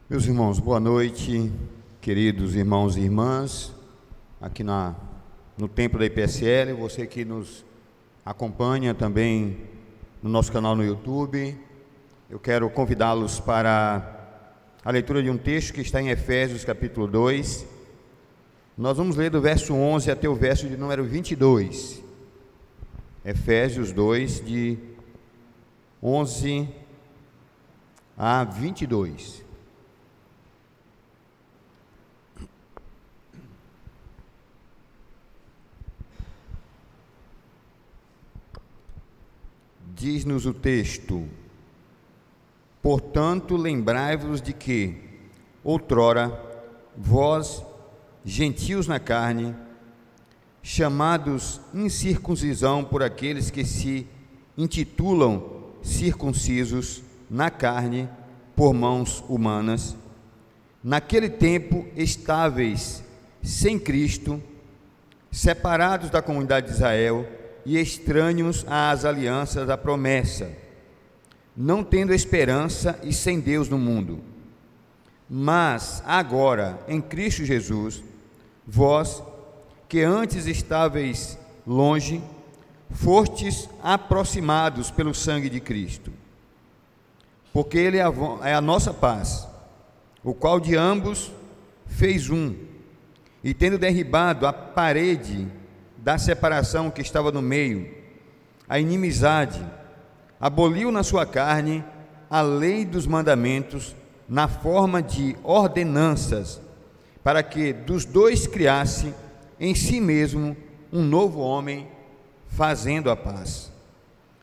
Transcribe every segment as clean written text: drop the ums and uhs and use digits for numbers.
Meus irmãos, boa noite, queridos irmãos e irmãs, aqui no templo da IPSL, você que nos acompanha também no nosso canal no YouTube. Eu quero convidá-los para a leitura de um texto que está em Efésios capítulo 2. Nós vamos ler do verso 11 até o verso de número 22. Efésios 2, de 11 a 22. Diz-nos o texto: portanto, lembrai-vos de que, outrora, vós, gentios na carne, chamados incircuncisão por aqueles que se intitulam circuncisos na carne por mãos humanas, naquele tempo estáveis sem Cristo, separados da comunidade de Israel e estranhos às alianças da promessa, não tendo esperança e sem Deus no mundo. Mas agora, em Cristo Jesus, vós, que antes estáveis longe, fostes aproximados pelo sangue de Cristo, porque Ele é a nossa paz, o qual de ambos fez um, e tendo derribado a parede da separação que estava no meio, a inimizade, aboliu na sua carne a lei dos mandamentos na forma de ordenanças, para que dos dois criasse em si mesmo um novo homem, fazendo a paz,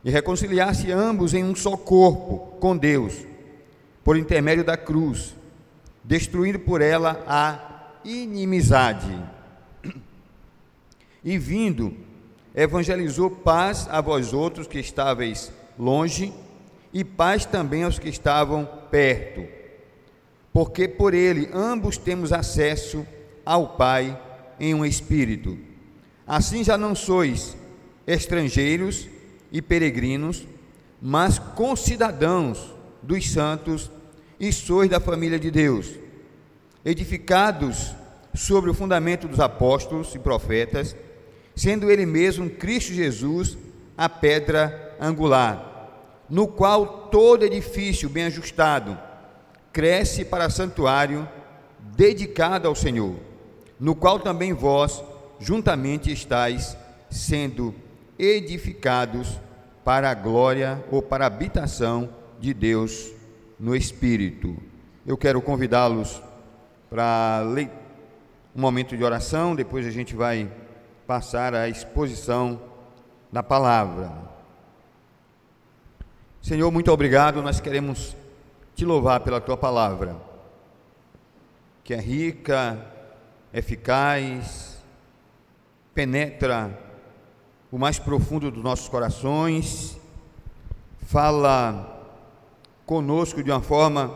e reconciliasse ambos em um só corpo com Deus, por intermédio da cruz, destruindo por ela a inimizade. E vindo, evangelizou paz a vós outros que estáveis longe, e paz também aos que estavam perto, porque por ele ambos temos acesso ao Pai em um Espírito. Assim já não sois estrangeiros e peregrinos, mas concidadãos dos santos, e sois da família de Deus, edificados sobre o fundamento dos apóstolos e profetas, sendo ele mesmo Cristo Jesus a pedra angular, no qual todo edifício bem ajustado cresce para santuário dedicado ao Senhor, no qual também vós juntamente estáis sendo edificados para a glória ou para a habitação de Deus no Espírito. Eu quero convidá-los para um momento de oração, depois a gente vai passar à exposição da palavra. Senhor, muito obrigado, nós queremos te louvar pela tua palavra, que é rica, eficaz, penetra o mais profundo dos nossos corações, fala conosco de uma forma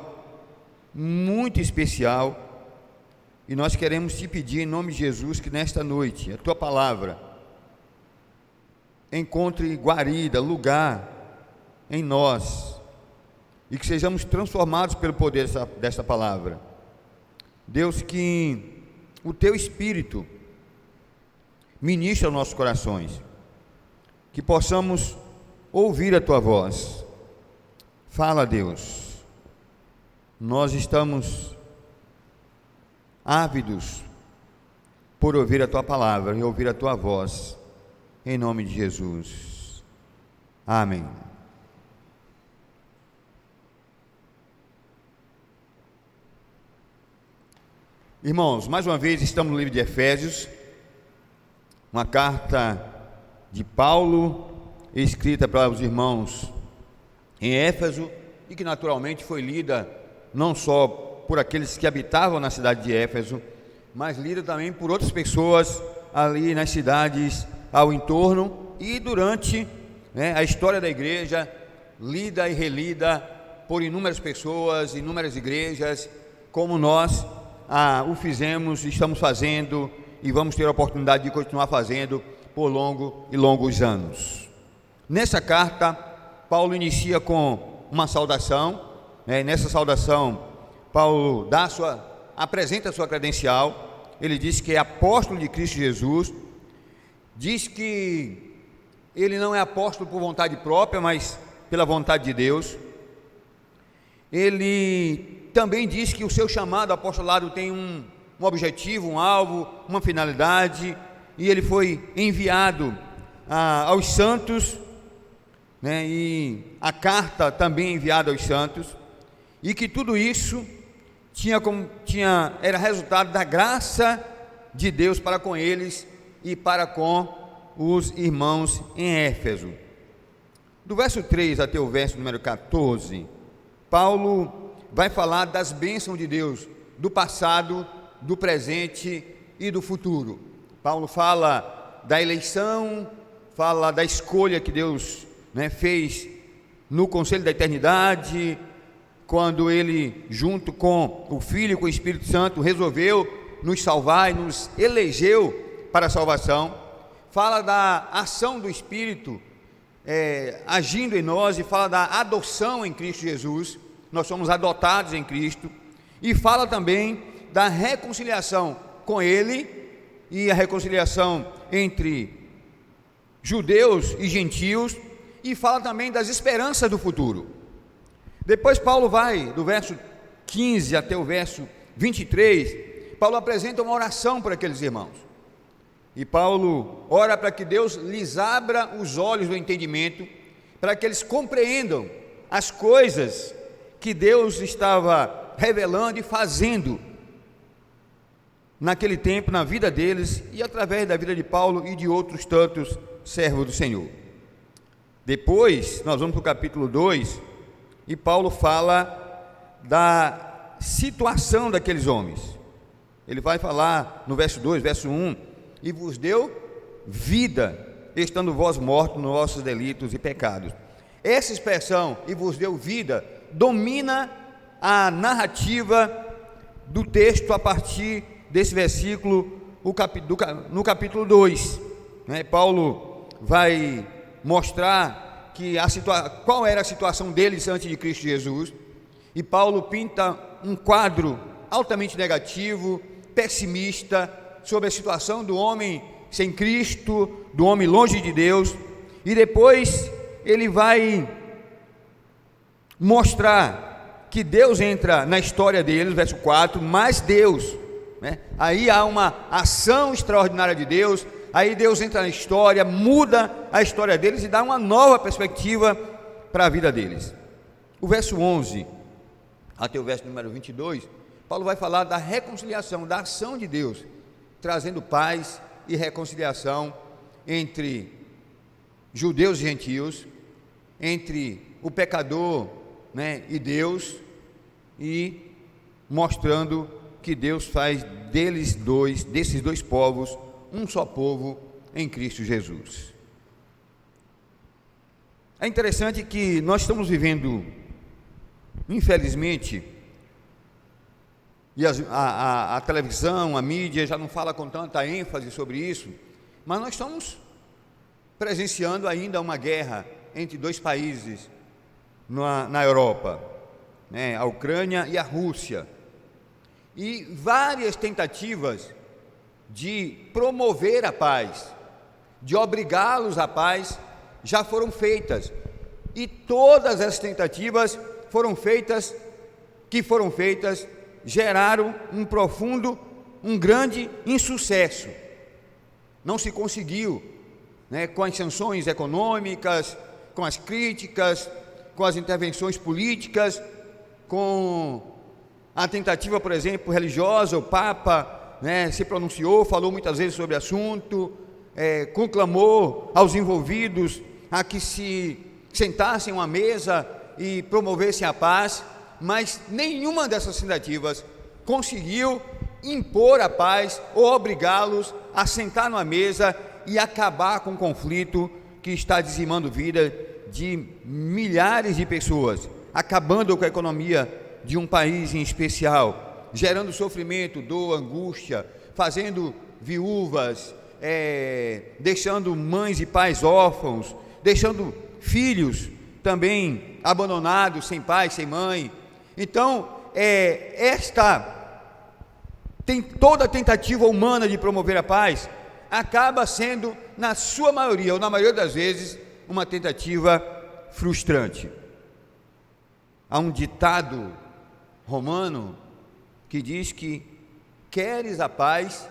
muito especial. E nós queremos te pedir em nome de Jesus que nesta noite a tua palavra encontre guarida, lugar em nós, e que sejamos transformados pelo poder desta palavra. Deus, que o teu Espírito ministre aos nossos corações, que possamos ouvir a tua voz. Fala, Deus, nós estamos ávidos por ouvir a tua palavra e ouvir a tua voz, em nome de Jesus. Amém. Irmãos, mais uma vez estamos no livro de Efésios, uma carta de Paulo, escrita para os irmãos em Éfeso, e que naturalmente foi lida não só por aqueles que habitavam na cidade de Éfeso, mas lida também por outras pessoas ali nas cidades ao entorno, e durante a história da igreja, lida e relida por inúmeras pessoas, inúmeras igrejas, como nós o fizemos, estamos fazendo e vamos ter a oportunidade de continuar fazendo por longos anos. Nessa carta, Paulo inicia com uma saudação, nessa saudação Paulo apresenta a sua credencial. Ele diz que é apóstolo de Cristo Jesus, diz que ele não é apóstolo por vontade própria, mas pela vontade de Deus. Ele também diz que o seu chamado apostolado tem um objetivo, um alvo, uma finalidade, e ele foi enviado aos santos, né, e a carta também enviada aos santos, e que tudo isso era resultado da graça de Deus para com eles e para com os irmãos em Éfeso. Do verso 3 até o verso número 14, Paulo vai falar das bênçãos de Deus, do passado, do presente e do futuro. Paulo fala da eleição, fala da escolha que Deus, né, fez no conselho da eternidade, quando ele, junto com o Filho e com o Espírito Santo, resolveu nos salvar e nos elegeu para a salvação. Fala da ação do Espírito agindo em nós, e fala da adoção em Cristo Jesus. Nós somos adotados em Cristo. E fala também da reconciliação com Ele, e a reconciliação entre judeus e gentios, e fala também das esperanças do futuro. Depois Paulo vai, do verso 15 até o verso 23, Paulo apresenta uma oração para aqueles irmãos. E Paulo ora para que Deus lhes abra os olhos do entendimento, para que eles compreendam as coisas que Deus estava revelando e fazendo naquele tempo, na vida deles, e através da vida de Paulo e de outros tantos servos do Senhor. Depois, nós vamos para o capítulo 2, e Paulo fala da situação daqueles homens. Ele vai falar no verso 2, verso 1, e vos deu vida, estando vós mortos nos vossos delitos e pecados. Essa expressão, e vos deu vida, domina a narrativa do texto a partir desse versículo, no capítulo 2, né? Paulo vai mostrar qual era a situação deles antes de Cristo Jesus, e Paulo pinta um quadro altamente negativo, pessimista, sobre a situação do homem sem Cristo, do homem longe de Deus, e depois ele vai mostrar que Deus entra na história deles, verso 4, mas Deus, né? Aí há uma ação extraordinária de Deus, aí Deus entra na história, muda a história deles e dá uma nova perspectiva para a vida deles. O verso 11 até o verso número 22, Paulo vai falar da reconciliação, da ação de Deus, trazendo paz e reconciliação entre judeus e gentios, entre o pecador, né, e Deus, e mostrando que Deus faz desses dois povos, um só povo em Cristo Jesus. É interessante que nós estamos vivendo, infelizmente, e a televisão, a mídia já não fala com tanta ênfase sobre isso, mas nós estamos presenciando ainda uma guerra entre dois países na Europa, né, a Ucrânia e a Rússia, e várias tentativas de promover a paz, de obrigá-los à paz, já foram feitas, e todas as tentativas que foram feitas geraram um grande insucesso. Não se conseguiu, né, com as sanções econômicas, com as críticas, com as intervenções políticas, com a tentativa, por exemplo, religiosa. O Papa, né, se pronunciou, falou muitas vezes sobre o assunto, conclamou aos envolvidos a que se sentassem a uma mesa e promovessem a paz, mas nenhuma dessas tentativas conseguiu impor a paz ou obrigá-los a sentar numa mesa e acabar com o conflito que está dizimando a vida de milhares de pessoas, acabando com a economia de um país em especial, gerando sofrimento, dor, angústia, fazendo viúvas, deixando mães e pais órfãos, deixando filhos também abandonados, sem pai, sem mãe. Então, toda a tentativa humana de promover a paz acaba sendo, na sua maioria, ou na maioria das vezes, uma tentativa frustrante. Há um ditado romano que diz que queres a paz,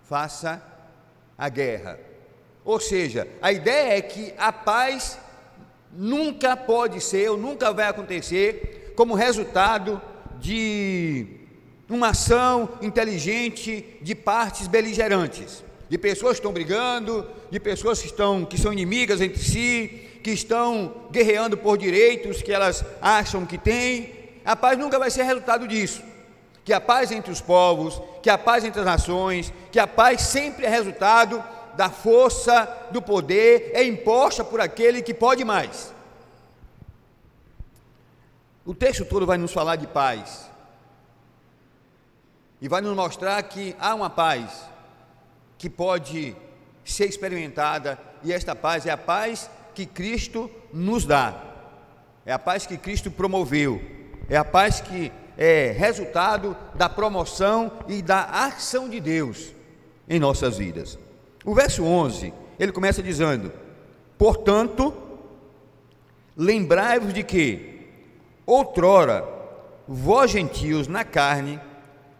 faça a guerra. Ou seja, a ideia é que a paz nunca pode ser, ou nunca vai acontecer, como resultado de uma ação inteligente de partes beligerantes, de pessoas que estão brigando, de pessoas que são inimigas entre si, que estão guerreando por direitos que elas acham que têm. A paz nunca vai ser resultado disso. Que a paz entre os povos, que a paz entre as nações, que a paz sempre é resultado da força, do poder, é imposta por aquele que pode mais. O texto todo vai nos falar de paz, e vai nos mostrar que há uma paz que pode ser experimentada, e esta paz é a paz que Cristo nos dá, é a paz que Cristo promoveu, é a paz que é resultado da promoção e da ação de Deus em nossas vidas. O verso 11, ele começa dizendo: portanto, lembrai-vos de que outrora vós gentios na carne,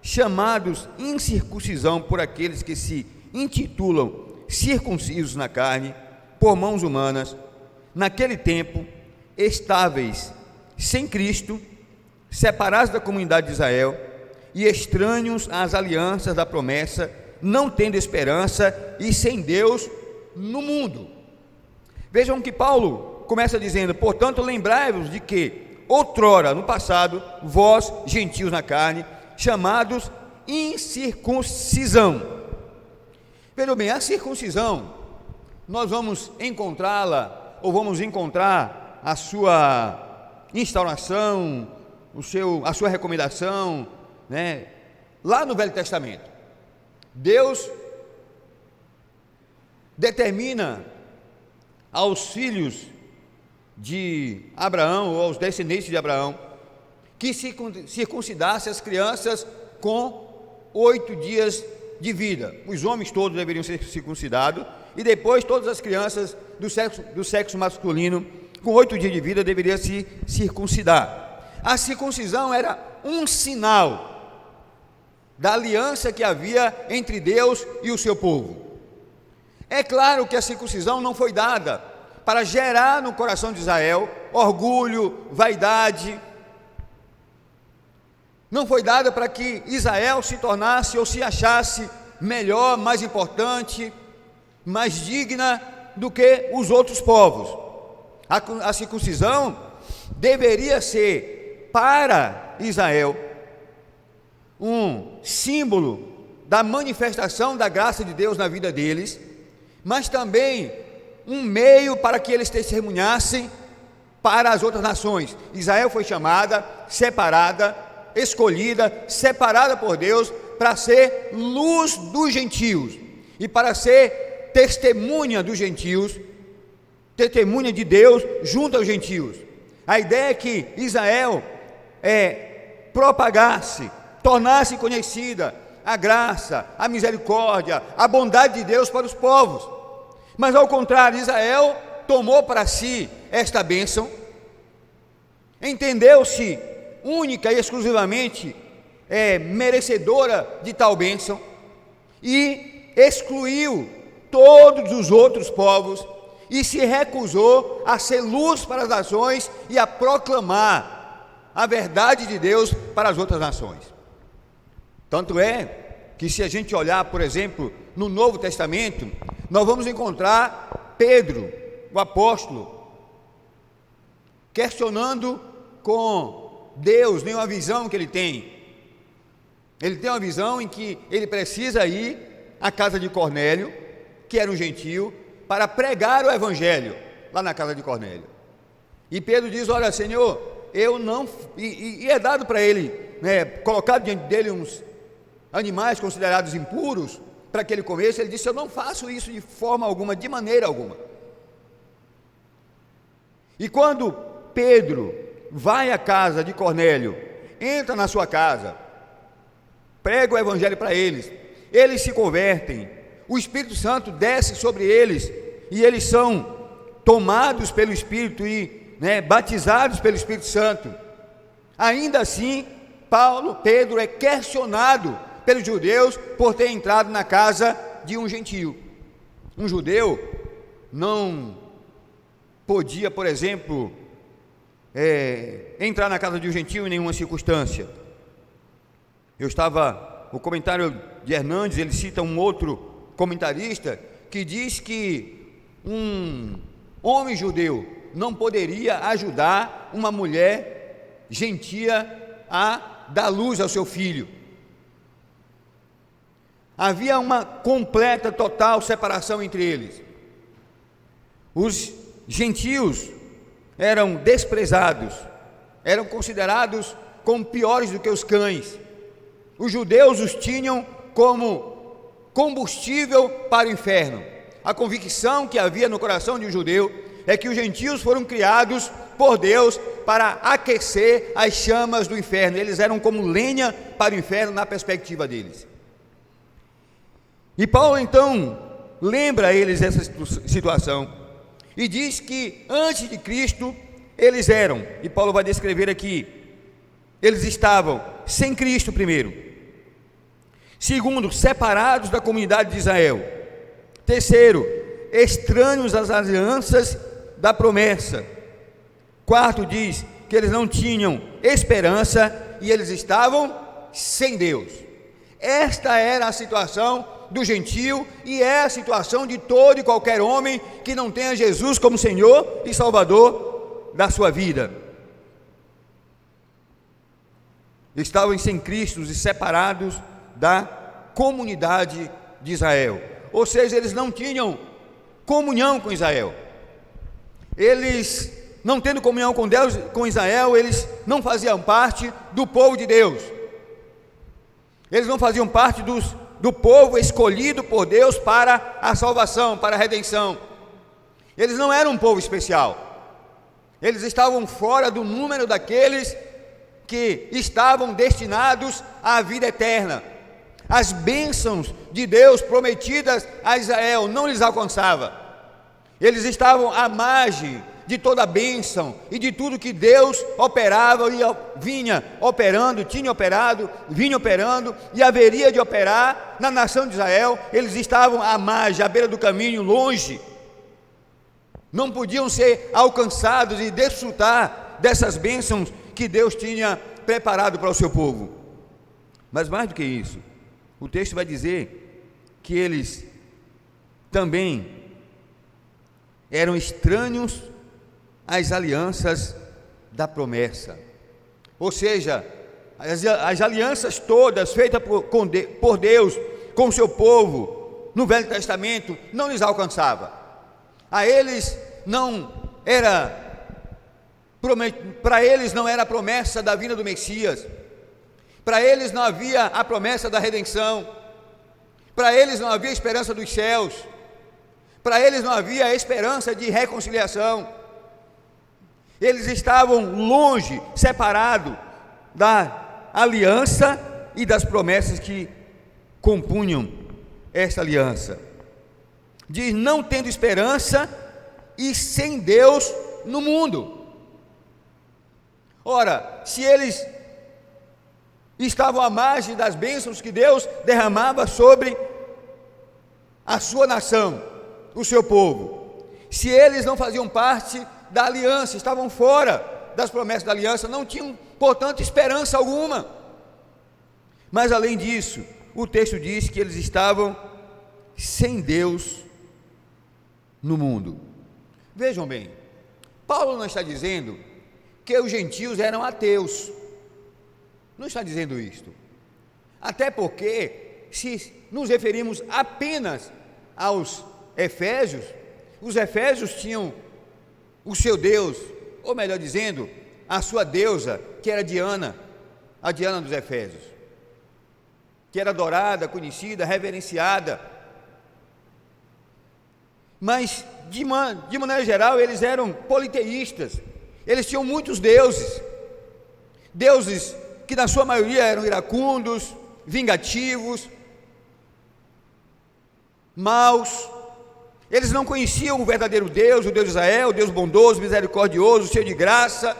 chamados incircuncisão por aqueles que se intitulam circuncisos na carne, por mãos humanas, naquele tempo estáveis sem Cristo, separados da comunidade de Israel e estranhos às alianças da promessa, não tendo esperança e sem Deus no mundo. Vejam que Paulo começa dizendo: portanto, lembrai-vos de que outrora, no passado, vós, gentios na carne, chamados incircuncisão. Vejam bem, a circuncisão, nós vamos encontrá-la, ou vamos encontrar a sua instauração, a sua recomendação, lá no Velho Testamento. Deus determina aos filhos de Abraão, ou aos descendentes de Abraão, que circuncidasse as crianças com 8 dias de vida. Os homens todos deveriam ser circuncidados, e depois todas as crianças do sexo masculino com 8 dias de vida deveriam se circuncidar. A circuncisão era um sinal da aliança que havia entre Deus e o seu povo. É claro que a circuncisão não foi dada para gerar no coração de Israel orgulho, vaidade. Não foi dada para que Israel se tornasse ou se achasse melhor, mais importante, mais digna do que os outros povos. A circuncisão deveria ser para Israel um símbolo da manifestação da graça de Deus na vida deles, mas também um meio para que eles testemunhassem para as outras nações. Israel foi chamada, separada, escolhida, separada por Deus para ser luz dos gentios e para ser testemunha dos gentios, testemunha de Deus junto aos gentios. A ideia é que Israel propagasse, tornasse conhecida a graça, a misericórdia, a bondade de Deus para os povos. Mas ao contrário, Israel tomou para si esta bênção, entendeu-se única e exclusivamente merecedora de tal bênção, e excluiu todos os outros povos, e se recusou a ser luz para as nações e a proclamar a verdade de Deus para as outras nações. Tanto é que, se a gente olhar, por exemplo, no Novo Testamento, nós vamos encontrar Pedro, o apóstolo, questionando com Deus nenhuma visão que ele tem. Ele tem uma visão em que ele precisa ir à casa de Cornélio, que era um gentio, para pregar o evangelho lá na casa de Cornélio. E Pedro diz: olha, Senhor, eu não... E é dado para ele, colocado diante dele uns animais considerados impuros para que ele comesse. Ele disse: eu não faço isso de forma alguma, de maneira alguma. E quando Pedro vai à casa de Cornélio entra na sua casa, prega o evangelho para eles, eles se convertem, o Espírito Santo desce sobre eles, e eles são tomados pelo Espírito e batizados pelo Espírito Santo. Ainda assim, Pedro é questionado pelos judeus por ter entrado na casa de um gentio. Um judeu não podia, por exemplo, entrar na casa de um gentio em nenhuma circunstância. O comentário de Hernandes, ele cita um outro comentarista que diz que um homem judeu não poderia ajudar uma mulher gentia a dar luz ao seu filho. Havia uma completa, total separação entre eles. Os gentios eram desprezados, eram considerados como piores do que os cães. Os judeus os tinham como combustível para o inferno. A convicção que havia no coração de um judeu é que os gentios foram criados por Deus para aquecer as chamas do inferno. Eles eram como lenha para o inferno na perspectiva deles. E Paulo então lembra a eles essa situação e diz que antes de Cristo eles eram, e Paulo vai descrever aqui, eles estavam sem Cristo primeiro, segundo, separados da comunidade de Israel, terceiro, estranhos às alianças da promessa, quarto, diz que eles não tinham esperança e eles estavam sem Deus. Esta era a situação do gentio e é a situação de todo e qualquer homem que não tenha Jesus como Senhor e Salvador da sua vida. Estavam sem Cristo e separados da comunidade de Israel, ou seja, eles não tinham comunhão com Israel. Eles, não tendo comunhão com Deus, com Israel, eles não faziam parte do povo de Deus. Eles não faziam parte do povo escolhido por Deus para a salvação, para a redenção. Eles não eram um povo especial. Eles estavam fora do número daqueles que estavam destinados à vida eterna. As bênçãos de Deus prometidas a Israel não lhes alcançavam. Eles estavam à margem de toda a bênção e de tudo que Deus operava e vinha operando, tinha operado, vinha operando e haveria de operar na nação de Israel. Eles estavam à margem, à beira do caminho, longe. Não podiam ser alcançados e desfrutar dessas bênçãos que Deus tinha preparado para o seu povo. Mas mais do que isso, o texto vai dizer que eles também eram estranhos às alianças da promessa, ou seja, as alianças todas feitas por Deus com o seu povo no Velho Testamento não lhes alcançava. A eles não era, para eles não era a promessa da vinda do Messias, para eles não havia a promessa da redenção, para eles não havia esperança dos céus, para eles não havia esperança de reconciliação. Eles estavam longe, separados da aliança e das promessas que compunham esta aliança. Diz, não tendo esperança e sem Deus no mundo. Ora, se eles estavam à margem das bênçãos que Deus derramava sobre a sua nação, o seu povo, se eles não faziam parte da aliança, estavam fora das promessas da aliança, não tinham, portanto, esperança alguma. Mas além disso, o texto diz que eles estavam sem Deus no mundo. Vejam bem, Paulo não está dizendo que os gentios eram ateus, não está dizendo isto, até porque se nos referimos apenas aos Efésios, os Efésios tinham o seu Deus, ou melhor dizendo, a sua deusa, que era Diana, a Diana dos Efésios, que era adorada, conhecida, reverenciada. Mas de maneira geral eles eram politeístas, eles tinham muitos deuses, que na sua maioria eram iracundos, vingativos, maus. Eles não conheciam o verdadeiro Deus, o Deus de Israel, o Deus bondoso, misericordioso, cheio de graça.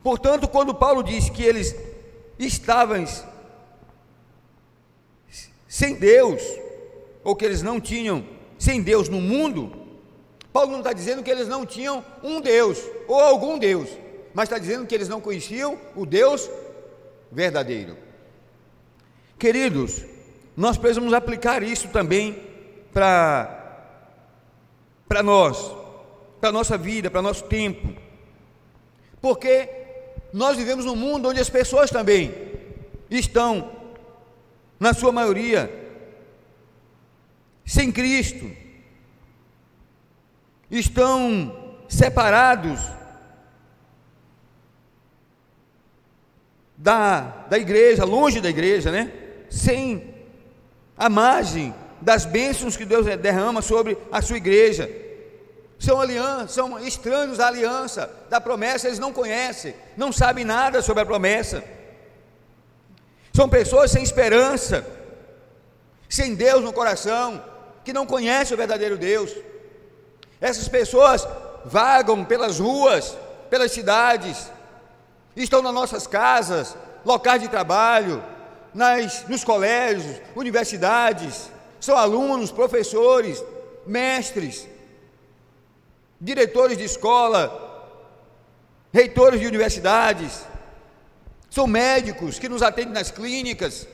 Portanto, quando Paulo diz que eles estavam sem Deus, ou que eles não tinham sem Deus no mundo, Paulo não está dizendo que eles não tinham um Deus, ou algum Deus, mas está dizendo que eles não conheciam o Deus verdadeiro. Queridos, nós precisamos aplicar isso também para nós, para a nossa vida, para nosso tempo, porque nós vivemos num mundo onde as pessoas também estão, na sua maioria, sem Cristo, estão separados da igreja, longe da igreja, né? Sem a margem das bênçãos que Deus derrama sobre a sua igreja. São estranhos à aliança da promessa, eles não conhecem, não sabem nada sobre a promessa. São pessoas sem esperança, sem Deus no coração, que não conhecem o verdadeiro Deus. Essas pessoas vagam pelas ruas, pelas cidades, estão nas nossas casas, locais de trabalho, nos colégios, universidades, são alunos, professores, mestres, diretores de escola, reitores de universidades, são médicos que nos atendem nas clínicas,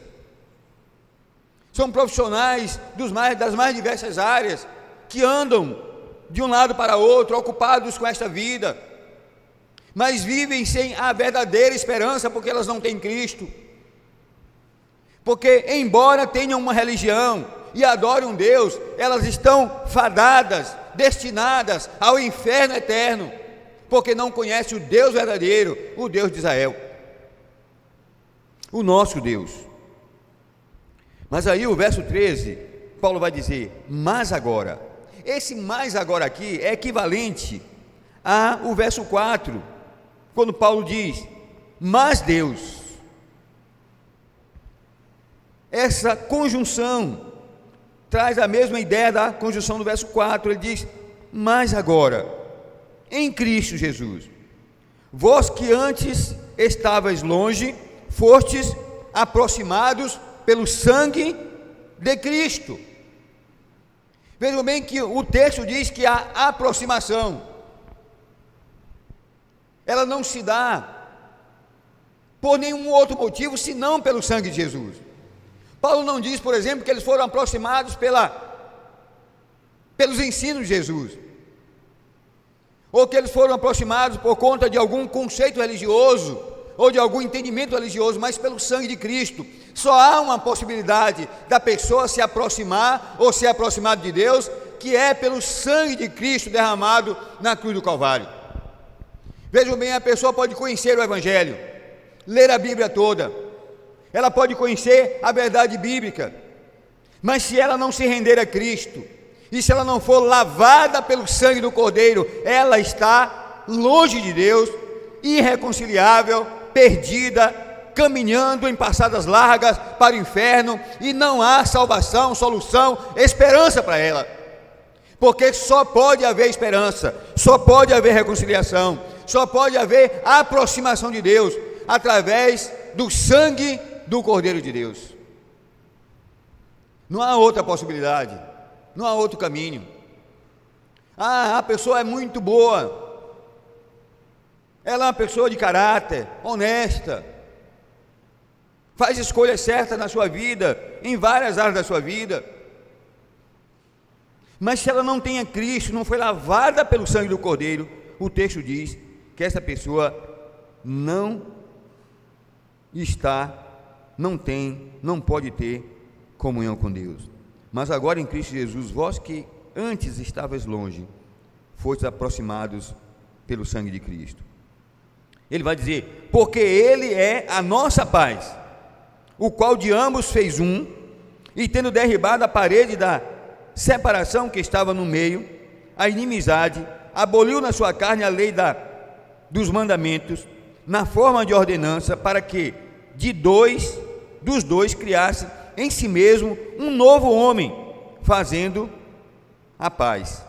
são profissionais das mais diversas áreas, que andam de um lado para outro, ocupados com esta vida, mas vivem sem a verdadeira esperança, porque elas não têm Cristo. Porque, embora tenham uma religião e adorem um Deus, elas estão fadadas, destinadas ao inferno eterno, porque não conhecem o Deus verdadeiro, o Deus de Israel, o nosso Deus. Mas aí o verso 13, Paulo vai dizer, mas agora. Esse mais agora aqui é equivalente ao verso 4, quando Paulo diz, mas Deus. Essa conjunção traz a mesma ideia da conjunção do verso 4, ele diz, mas agora, em Cristo Jesus, vós que antes estavais longe, fostes aproximados pelo sangue de Cristo. Vejam bem que o texto diz que a aproximação, ela não se dá por nenhum outro motivo, senão pelo sangue de Jesus. Paulo não diz, por exemplo, que eles foram aproximados pelos ensinos de Jesus, ou que eles foram aproximados por conta de algum conceito religioso, ou de algum entendimento religioso, mas pelo sangue de Cristo. Só há uma possibilidade da pessoa se aproximar, ou ser aproximado de Deus, que é pelo sangue de Cristo derramado na cruz do Calvário. Vejam bem, a pessoa pode conhecer o Evangelho, ler a Bíblia toda, ela pode conhecer a verdade bíblica, mas se ela não se render a Cristo, e se ela não for lavada pelo sangue do Cordeiro, ela está longe de Deus, irreconciliável, perdida, caminhando em passadas largas para o inferno, e não há salvação, solução, esperança para ela, porque só pode haver esperança, só pode haver reconciliação, só pode haver aproximação de Deus, através do sangue do Cordeiro de Deus. Não há outra possibilidade, não há outro caminho. A pessoa é muito boa, ela é uma pessoa de caráter, honesta, faz escolhas certas na sua vida, em várias áreas da sua vida, mas se ela não tem a Cristo, não foi lavada pelo sangue do Cordeiro, o texto diz que essa pessoa não pode ter comunhão com Deus. Mas agora em Cristo Jesus, vós que antes estavais longe, fostes aproximados pelo sangue de Cristo. Ele vai dizer, porque Ele é a nossa paz, o qual de ambos fez um, e tendo derribado a parede da separação que estava no meio, a inimizade, aboliu na sua carne a lei dos mandamentos, na forma de ordenança, para que dos dois criasse em si mesmo um novo homem, fazendo a paz,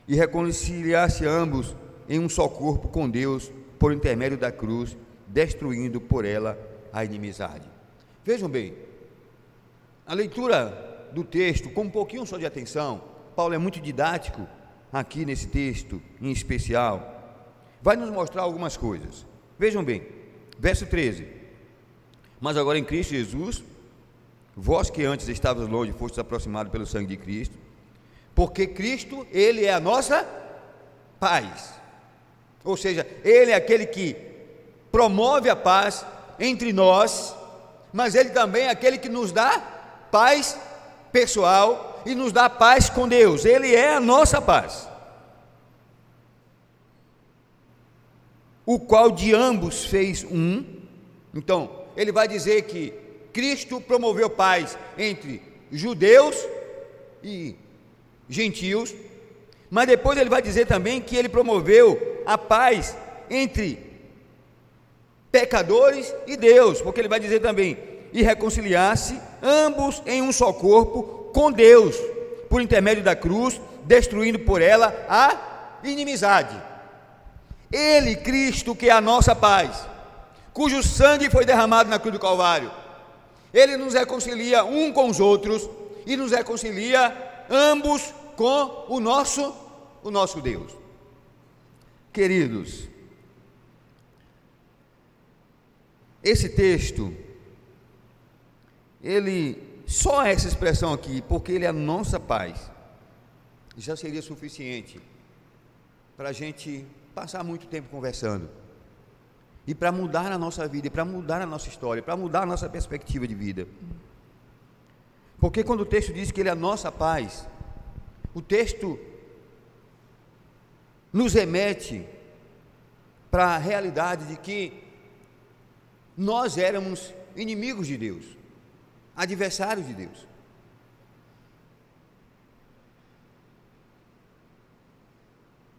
e reconciliasse ambos em um só corpo com Deus, por intermédio da cruz, destruindo por ela a inimizade. Vejam bem, a leitura do texto, com um pouquinho só de atenção, Paulo é muito didático aqui nesse texto em especial, vai nos mostrar algumas coisas. Vejam bem, verso 13: mas agora em Cristo Jesus, vós que antes estavas longe, fostes aproximados pelo sangue de Cristo, porque Cristo, Ele é a nossa paz, ou seja, Ele é aquele que promove a paz entre nós, mas Ele também é aquele que nos dá paz pessoal e nos dá paz com Deus. Ele é a nossa paz, o qual de ambos fez um. Então, ele vai dizer que Cristo promoveu paz entre judeus e gentios, mas depois ele vai dizer também que ele promoveu a paz entre pecadores e Deus, porque ele vai dizer também, e reconciliasse ambos em um só corpo com Deus, por intermédio da cruz, destruindo por ela a inimizade. Ele, Cristo, que é a nossa paz, cujo sangue foi derramado na cruz do Calvário, Ele nos reconcilia um com os outros e nos reconcilia ambos com o nosso Deus. Queridos, esse texto, só essa expressão aqui, porque ele é a nossa paz, já seria suficiente para a gente passar muito tempo conversando, e para mudar a nossa vida, e para mudar a nossa história, para mudar a nossa perspectiva de vida. Porque quando o texto diz que ele é a nossa paz, o texto nos remete para a realidade de que nós éramos inimigos de Deus, adversários de Deus.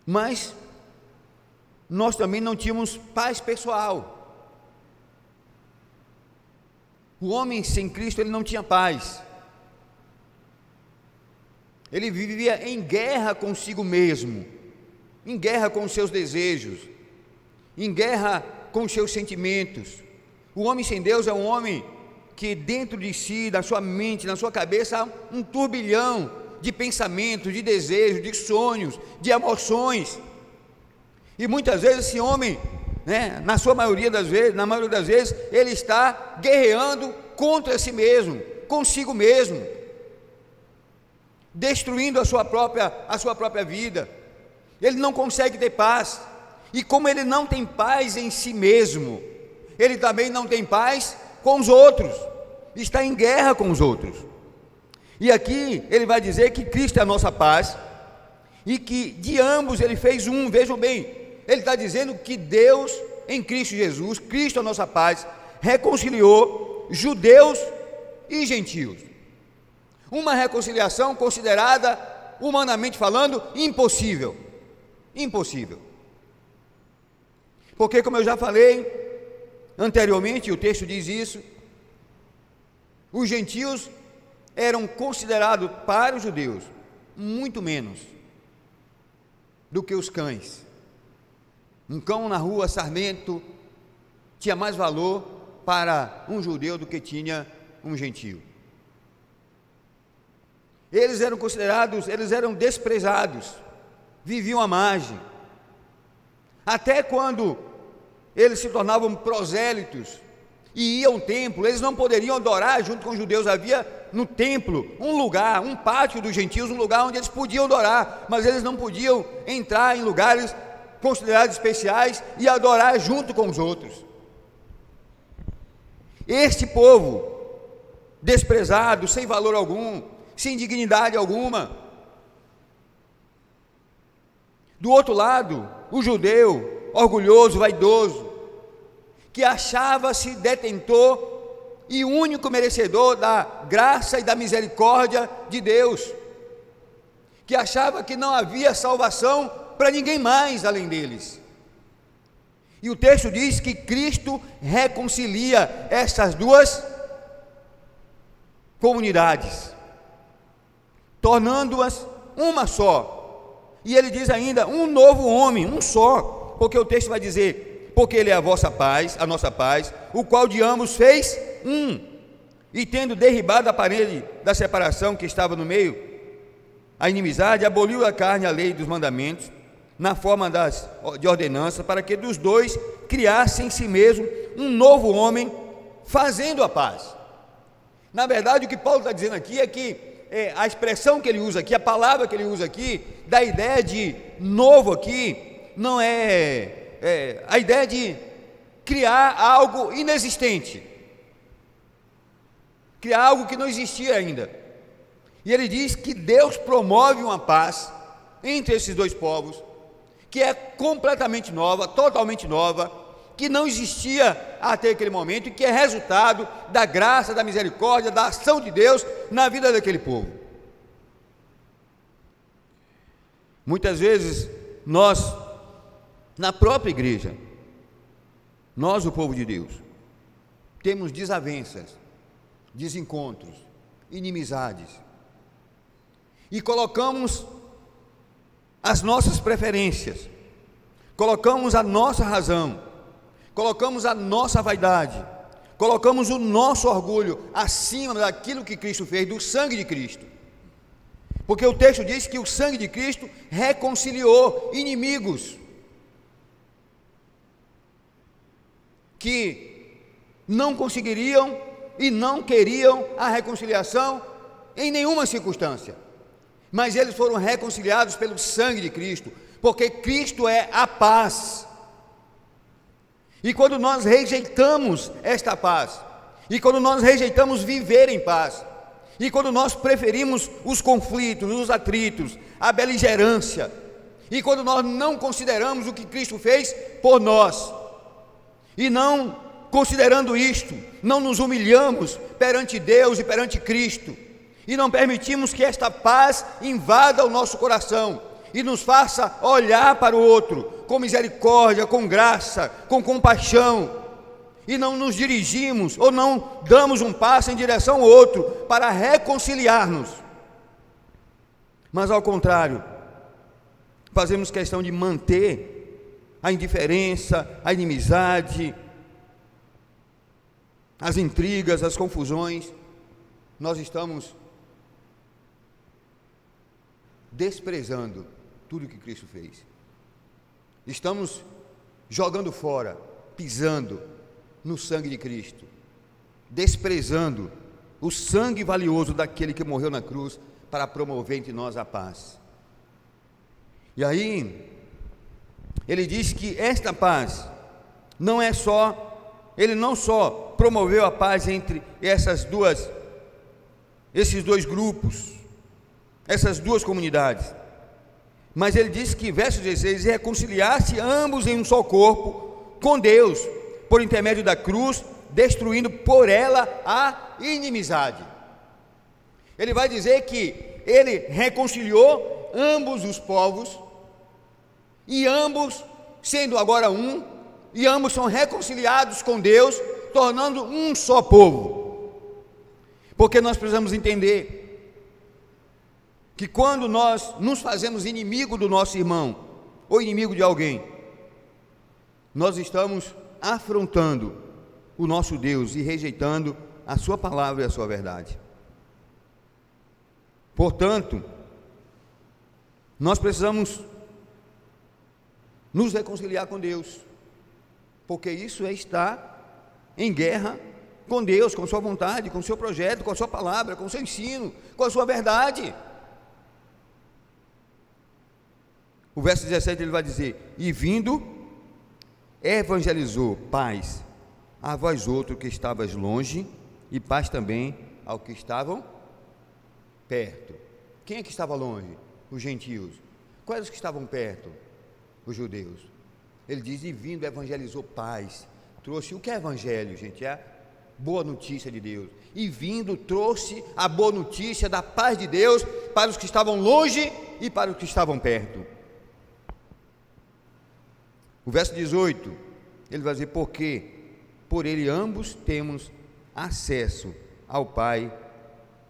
Mas nós também não tínhamos paz pessoal. O homem sem Cristo, ele não tinha paz. Ele vivia em guerra consigo mesmo, em guerra com os seus desejos, em guerra com os seus sentimentos. O homem sem Deus é um homem que dentro de si, na sua mente, na sua cabeça, há um turbilhão de pensamentos, de desejos, de sonhos, de emoções. E muitas vezes esse homem, na maioria das vezes, ele está guerreando contra si mesmo, consigo mesmo, destruindo a sua própria vida. Ele não consegue ter paz, e como ele não tem paz em si mesmo, ele também não tem paz com os outros, está em guerra com os outros. E aqui ele vai dizer que Cristo é a nossa paz, e que de ambos ele fez um. Vejam bem, ele está dizendo que Deus, em Cristo Jesus, Cristo é a nossa paz, reconciliou judeus e gentios. Uma reconciliação considerada, humanamente falando, impossível. Impossível. Porque, como eu já falei anteriormente, o texto diz isso, os gentios eram considerados para os judeus muito menos do que os cães. Um cão na rua sarmento tinha mais valor para um judeu do que tinha um gentio. Eles eram desprezados, viviam à margem. Até quando eles se tornavam prosélitos e iam ao templo, eles não poderiam adorar junto com os judeus. Havia no templo um lugar, um pátio dos gentios, um lugar onde eles podiam adorar, mas eles não podiam entrar em lugares considerados especiais e adorar junto com os outros. Este povo desprezado, sem valor algum, sem dignidade alguma. Do outro lado, o judeu orgulhoso, vaidoso, que achava-se detentor e único merecedor da graça e da misericórdia de Deus, que achava que não havia salvação para ninguém mais além deles. E o texto diz que Cristo reconcilia essas duas comunidades, tornando-as uma só. E ele diz ainda, um novo homem, um só, porque o texto vai dizer, porque ele é a vossa paz, a nossa paz, o qual de ambos fez um, e tendo derribado a parede da separação que estava no meio, a inimizade, aboliu a carne a lei dos mandamentos, na forma de ordenança, para que dos dois criasse em si mesmo um novo homem, fazendo a paz. Na verdade, o que Paulo está dizendo aqui é que a expressão que ele usa aqui, a palavra que ele usa aqui, da ideia de novo aqui, não é a ideia de criar algo inexistente, criar algo que não existia ainda. E ele diz que Deus promove uma paz entre esses dois povos, que é completamente nova, totalmente nova, que não existia até aquele momento, e que é resultado da graça, da misericórdia, da ação de Deus na vida daquele povo. Muitas vezes nós, na própria igreja, nós, o povo de Deus, temos desavenças, desencontros, inimizades, e colocamos as nossas preferências, colocamos a nossa razão, colocamos a nossa vaidade, colocamos o nosso orgulho acima daquilo que Cristo fez, do sangue de Cristo, porque o texto diz que o sangue de Cristo reconciliou inimigos que não conseguiriam e não queriam a reconciliação em nenhuma circunstância, mas eles foram reconciliados pelo sangue de Cristo, porque Cristo é a paz. E quando nós rejeitamos esta paz, e quando nós rejeitamos viver em paz, e quando nós preferimos os conflitos, os atritos, a beligerância, e quando nós não consideramos o que Cristo fez por nós, e não considerando isto, não nos humilhamos perante Deus e perante Cristo, e não permitimos que esta paz invada o nosso coração e nos faça olhar para o outro com misericórdia, com graça, com compaixão, e não nos dirigimos ou não damos um passo em direção ao outro para reconciliar-nos, mas ao contrário, fazemos questão de manter a indiferença, a inimizade, as intrigas, as confusões. Nós estamos desprezando tudo que Cristo fez, estamos jogando fora, pisando no sangue de Cristo, desprezando o sangue valioso daquele que morreu na cruz para promover entre nós a paz. E aí ele diz que esta paz não é só, ele não só promoveu a paz entre esses dois grupos, essas duas comunidades, mas ele diz que, verso 16, reconciliar-se ambos em um só corpo com Deus, por intermédio da cruz, destruindo por ela a inimizade. Ele vai dizer que ele reconciliou ambos os povos, e ambos sendo agora um, e ambos são reconciliados com Deus, tornando um só povo. Porque nós precisamos entender que quando nós nos fazemos inimigo do nosso irmão, ou inimigo de alguém, nós estamos afrontando o nosso Deus e rejeitando a sua palavra e a sua verdade. Portanto, nós precisamos nos reconciliar com Deus, porque isso é estar em guerra com Deus, com sua vontade, com o seu projeto, com a sua palavra, com o seu ensino, com a sua verdade. O verso 17 ele vai dizer, e vindo, evangelizou paz a vós outros que estavais longe, e paz também ao que estavam perto. Quem é que estava longe? Os gentios. Quais os que estavam perto? Os judeus. Ele diz, e vindo, evangelizou paz. Trouxe, o que é evangelho, gente? É a boa notícia de Deus. E vindo, trouxe a boa notícia da paz de Deus para os que estavam longe e para os que estavam perto. O verso 18 ele vai dizer, porque por ele ambos temos acesso ao Pai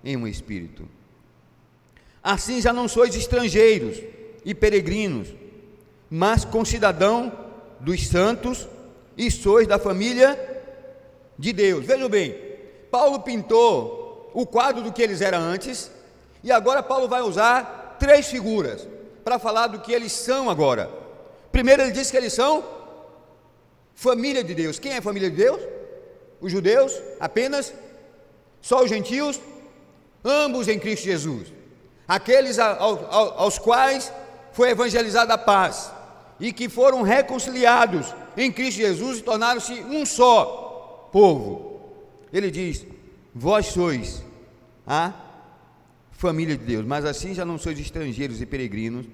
em um Espírito. Assim já não sois estrangeiros e peregrinos, mas concidadão dos santos e sois da família de Deus. Vejam bem, Paulo pintou o quadro do que eles eram antes, e agora Paulo vai usar 3 figuras para falar do que eles são agora. Primeiro ele diz que eles são família de Deus. Quem é a família de Deus? Os judeus apenas? Só os gentios? Ambos em Cristo Jesus. Aqueles aos quais foi evangelizada a paz e que foram reconciliados em Cristo Jesus e tornaram-se um só povo. Ele diz, vós sois a família de Deus, mas assim já não sois estrangeiros e peregrinos,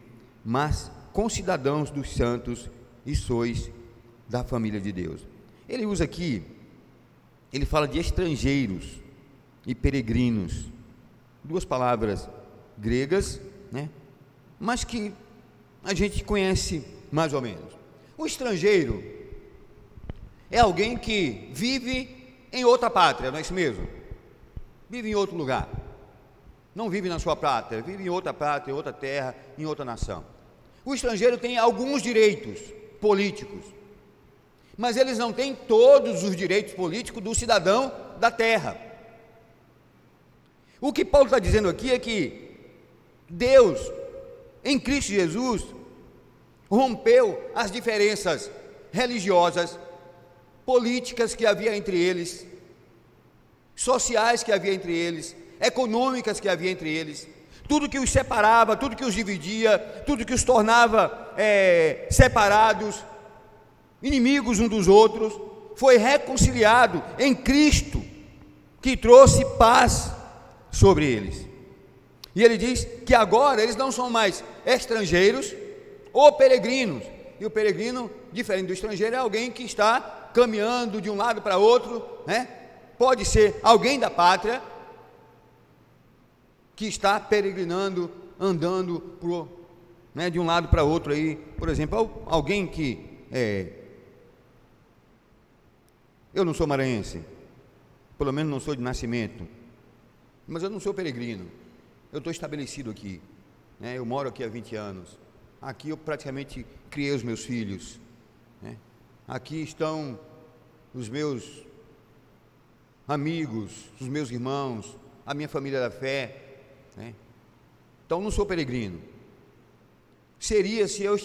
mas concidadãos dos santos e sois da família de Deus. Ele usa aqui, ele fala de estrangeiros e peregrinos, 2 palavras gregas, né? Mas que a gente conhece mais ou menos. O estrangeiro é alguém que vive em outra pátria, não é isso mesmo? Vive em outro lugar, não vive na sua pátria, vive em outra pátria, em outra terra, em outra nação. O estrangeiro tem alguns direitos políticos, mas eles não têm todos os direitos políticos do cidadão da terra. O que Paulo está dizendo aqui é que Deus, em Cristo Jesus, rompeu as diferenças religiosas, políticas que havia entre eles, sociais que havia entre eles, econômicas que havia entre eles, tudo que os separava, tudo que os dividia, tudo que os tornava separados, inimigos uns dos outros, foi reconciliado em Cristo, que trouxe paz sobre eles. E ele diz que agora eles não são mais estrangeiros ou peregrinos, e o peregrino, diferente do estrangeiro, é alguém que está caminhando de um lado para outro, né? Pode ser alguém da pátria que está peregrinando, andando de um lado para outro aí, por exemplo, alguém que eu não sou maranhense, pelo menos não sou de nascimento, mas eu não sou peregrino, eu estou estabelecido aqui, né? Eu moro aqui há 20 anos, aqui eu praticamente criei os meus filhos, né? Aqui estão os meus amigos, os meus irmãos, a minha família da fé, né? Então não sou peregrino. Seria se eu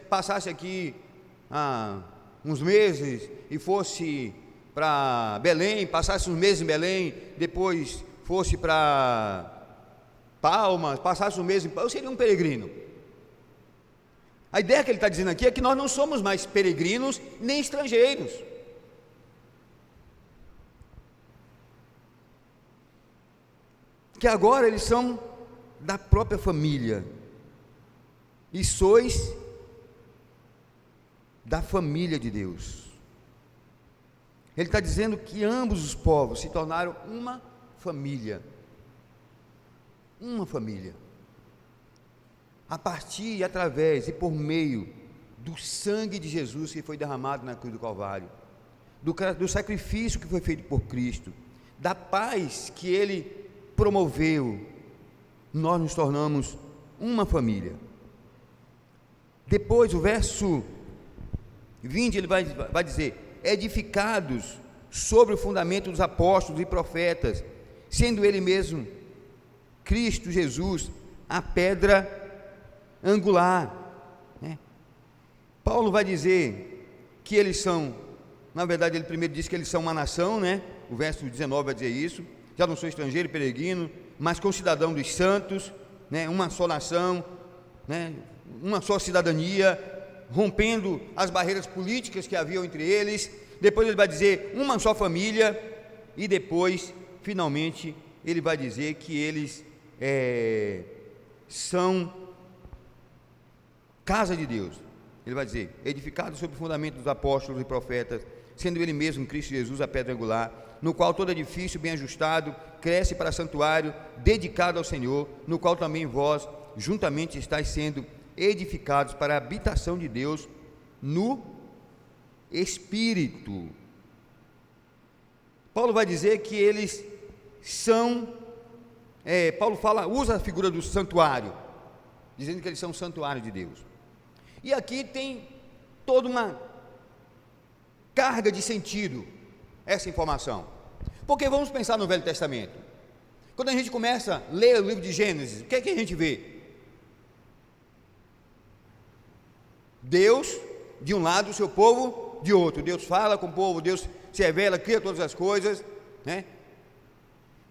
passasse aqui uns meses e fosse para Belém, passasse uns meses em Belém, depois fosse para Palmas, passasse um mês em Palmas, eu seria um peregrino. A ideia que ele está dizendo aqui é que nós não somos mais peregrinos nem estrangeiros. Que agora eles são da própria família. E sois da família de Deus. Ele está dizendo que ambos os povos se tornaram uma família. Uma família. A partir e através e por meio do sangue de Jesus que foi derramado na cruz do Calvário, do sacrifício que foi feito por Cristo, da paz que Ele promoveu, nós nos tornamos uma família. Depois, o verso 20, ele vai dizer, edificados sobre o fundamento dos apóstolos e profetas, sendo Ele mesmo, Cristo Jesus, a pedra angular, né? Paulo vai dizer que eles são, na verdade ele primeiro diz que eles são uma nação, né? O verso 19 vai dizer isso, já não sou estrangeiro e peregrino, mas concidadão dos santos, né? Uma só nação, né? Uma só cidadania, rompendo as barreiras políticas que haviam entre eles. Depois ele vai dizer uma só família, e depois, finalmente, ele vai dizer que eles são casa de Deus. Ele vai dizer, edificados sobre o fundamento dos apóstolos e profetas, sendo Ele mesmo, Cristo Jesus, a pedra angular, no qual todo edifício bem ajustado cresce para santuário, dedicado ao Senhor, no qual também vós juntamente estáis sendo edificados para a habitação de Deus no espírito. Paulo vai dizer que eles são, Paulo usa a figura do santuário, dizendo que eles são o santuário de Deus. E aqui tem toda uma carga de sentido essa informação, porque vamos pensar no Velho Testamento. Quando a gente começa a ler o livro de Gênesis, o que é que a gente vê? Deus de um lado, o seu povo de outro. Deus fala com o povo, Deus se revela, cria todas as coisas, né?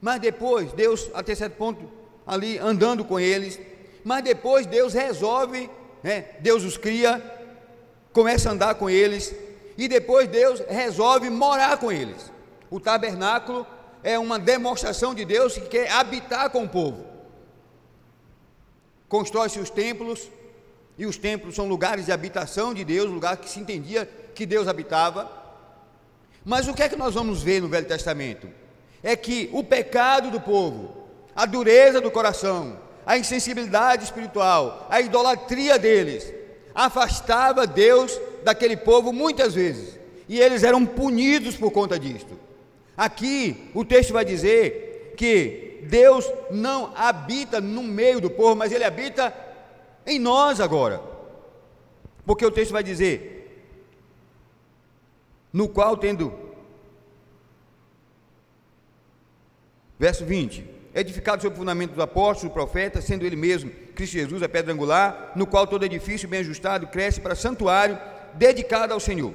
Mas depois, Deus, até certo ponto, ali andando com eles, mas depois Deus resolve, né? Deus os cria, começa a andar com eles, e depois Deus resolve morar com eles. O tabernáculo é uma demonstração de Deus que quer habitar com o povo. Constrói-se os templos, e os templos são lugares de habitação de Deus, lugar que se entendia que Deus habitava. Mas o que é que nós vamos ver no Velho Testamento? É que o pecado do povo, a dureza do coração, a insensibilidade espiritual, a idolatria deles, afastava Deus daquele povo muitas vezes, e eles eram punidos por conta disto. Aqui o texto vai dizer que Deus não habita no meio do povo, mas Ele habita em nós agora, porque o texto vai dizer, no qual tendo, verso 20, edificado sobre o fundamento dos apóstolos, profetas, sendo Ele mesmo, Cristo Jesus, a pedra angular, no qual todo edifício bem ajustado cresce para santuário, dedicado ao Senhor,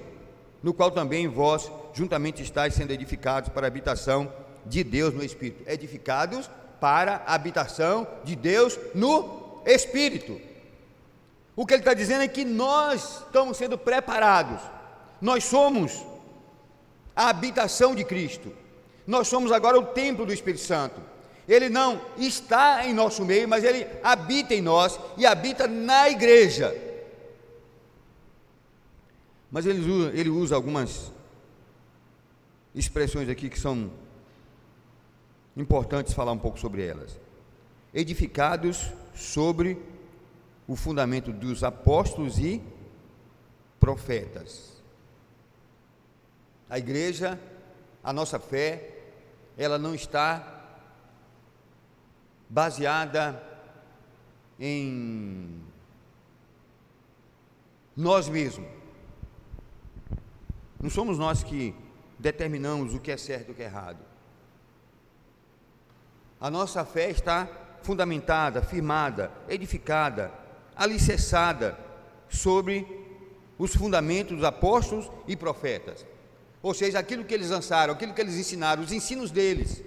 no qual também vós juntamente estáis sendo edificados para a habitação de Deus no Espírito. Edificados para a habitação de Deus no Espírito. O que ele está dizendo é que nós estamos sendo preparados, nós somos a habitação de Cristo, nós somos agora o templo do Espírito Santo. Ele não está em nosso meio, mas Ele habita em nós e habita na igreja. Mas ele usa algumas expressões aqui que são importantes falar um pouco sobre elas. Edificados sobre o fundamento dos apóstolos e profetas. A igreja, a nossa fé, ela não está baseada em nós mesmos. Não somos nós que determinamos o que é certo e o que é errado. A nossa fé está fundamentada, firmada, edificada, alicerçada sobre os fundamentos dos apóstolos e profetas. Ou seja, aquilo que eles lançaram, aquilo que eles ensinaram, os ensinos deles,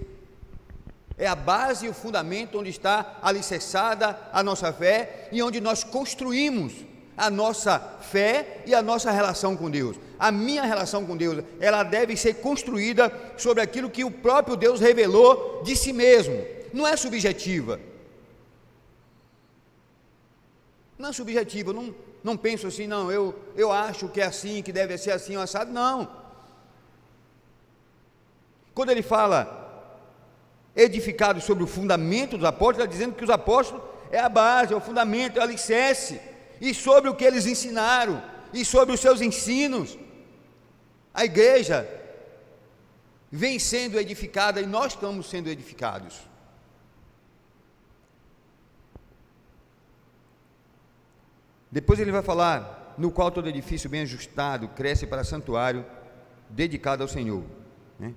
é a base e o fundamento onde está alicerçada a nossa fé e onde nós construímos a nossa fé e a nossa relação com Deus. A minha relação com Deus, ela deve ser construída sobre aquilo que o próprio Deus revelou de si mesmo. Não é subjetiva. Não é subjetiva, não penso assim, não, eu acho que é assim, que deve ser assim, assado, não. Quando ele fala edificado sobre o fundamento dos apóstolos, está dizendo que os apóstolos é a base, é o fundamento, é o alicerce, e sobre o que eles ensinaram, e sobre os seus ensinos, a igreja vem sendo edificada, e nós estamos sendo edificados. Depois ele vai falar, no qual todo edifício bem ajustado cresce para santuário, dedicado ao Senhor, né?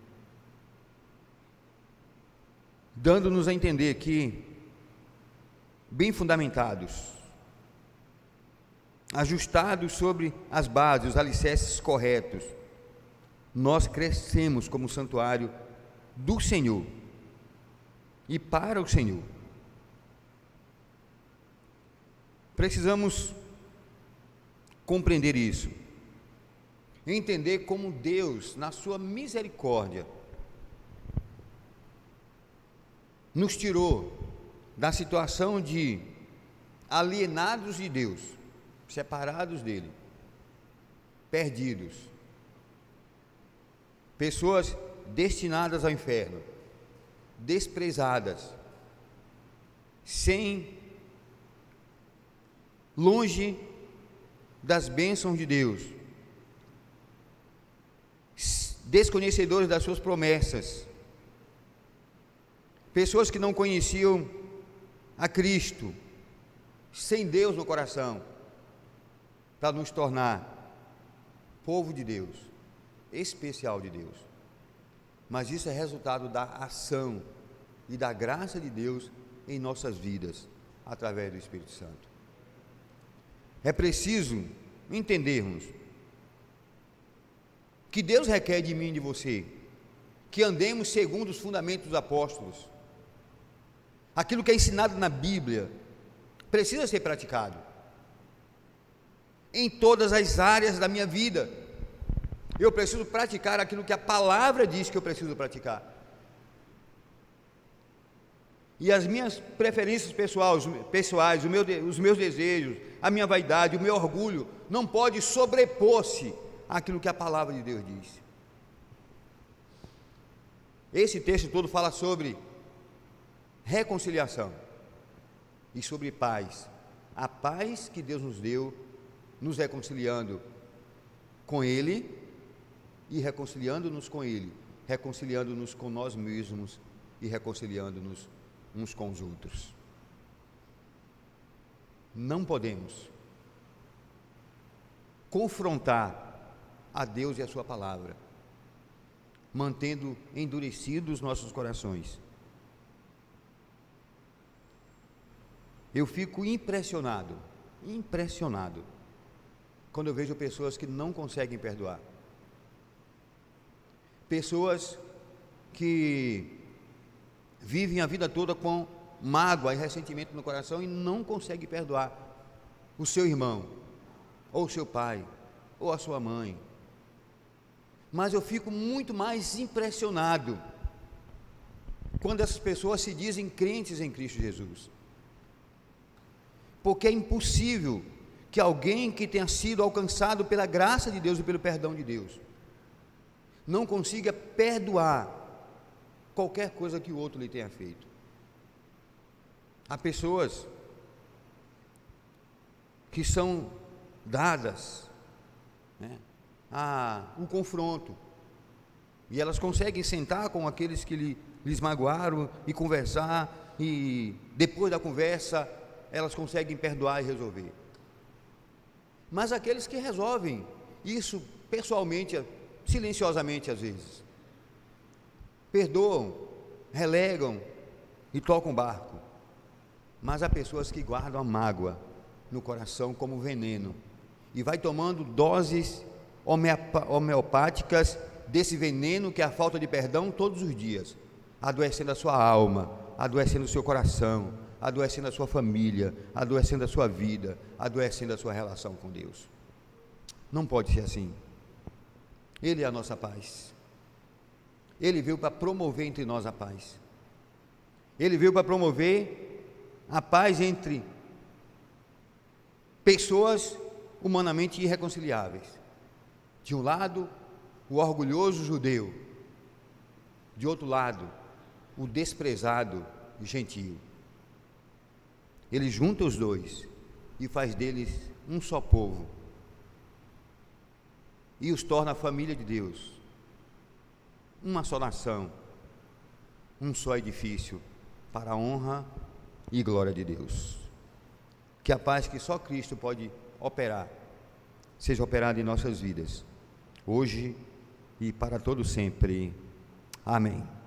Dando-nos a entender que, bem fundamentados, ajustados sobre as bases, os alicerces corretos, nós crescemos como santuário do Senhor e para o Senhor. Precisamos compreender isso, entender como Deus, na sua misericórdia, nos tirou da situação de alienados de Deus, separados dele, perdidos, pessoas destinadas ao inferno, desprezadas, longe das bênçãos de Deus, desconhecedores das suas promessas, pessoas que não conheciam a Cristo, sem Deus no coração, para nos tornar povo de Deus, especial de Deus. Mas isso é resultado da ação e da graça de Deus em nossas vidas, através do Espírito Santo. É preciso entendermos que Deus requer de mim e de você que andemos segundo os fundamentos dos apóstolos. Aquilo que é ensinado na Bíblia precisa ser praticado em todas as áreas da minha vida. Eu preciso praticar aquilo que a palavra diz que eu preciso praticar. E as minhas preferências pessoais, os meus desejos, a minha vaidade, o meu orgulho, não pode sobrepor-se àquilo que a palavra de Deus diz. Esse texto todo fala sobre reconciliação e sobre paz. A paz que Deus nos deu, nos reconciliando com Ele e reconciliando-nos com Ele, reconciliando-nos com nós mesmos e reconciliando-nos uns com os outros. Não podemos confrontar a Deus e a sua palavra, mantendo endurecidos os nossos corações. Eu fico impressionado, quando eu vejo pessoas que não conseguem perdoar, pessoas que vivem a vida toda com mágoa e ressentimento no coração e não conseguem perdoar o seu irmão, ou o seu pai, ou a sua mãe. Mas eu fico muito mais impressionado quando essas pessoas se dizem crentes em Cristo Jesus, porque é impossível que alguém que tenha sido alcançado pela graça de Deus e pelo perdão de Deus não consiga perdoar qualquer coisa que o outro lhe tenha feito. Há pessoas que são dadas, a um confronto, e elas conseguem sentar com aqueles que lhes magoaram e conversar, e depois da conversa elas conseguem perdoar e resolver. Mas aqueles que resolvem isso pessoalmente, silenciosamente às vezes, perdoam, relegam e tocam barco. Mas há pessoas que guardam a mágoa no coração como veneno e vai tomando doses homeopáticas desse veneno que é a falta de perdão todos os dias, adoecendo a sua alma, adoecendo o seu coração, adoecendo a sua família, adoecendo a sua vida, adoecendo a sua relação com Deus. Não pode ser assim. Ele é a nossa paz. Ele veio para promover entre nós a paz. Ele veio para promover a paz entre pessoas humanamente irreconciliáveis. De um lado, o orgulhoso judeu. De outro lado, o desprezado gentio. Ele junta os dois e faz deles um só povo e os torna a família de Deus, uma só nação, um só edifício para a honra e glória de Deus. Que a paz que só Cristo pode operar seja operada em nossas vidas, hoje e para todo sempre. Amém.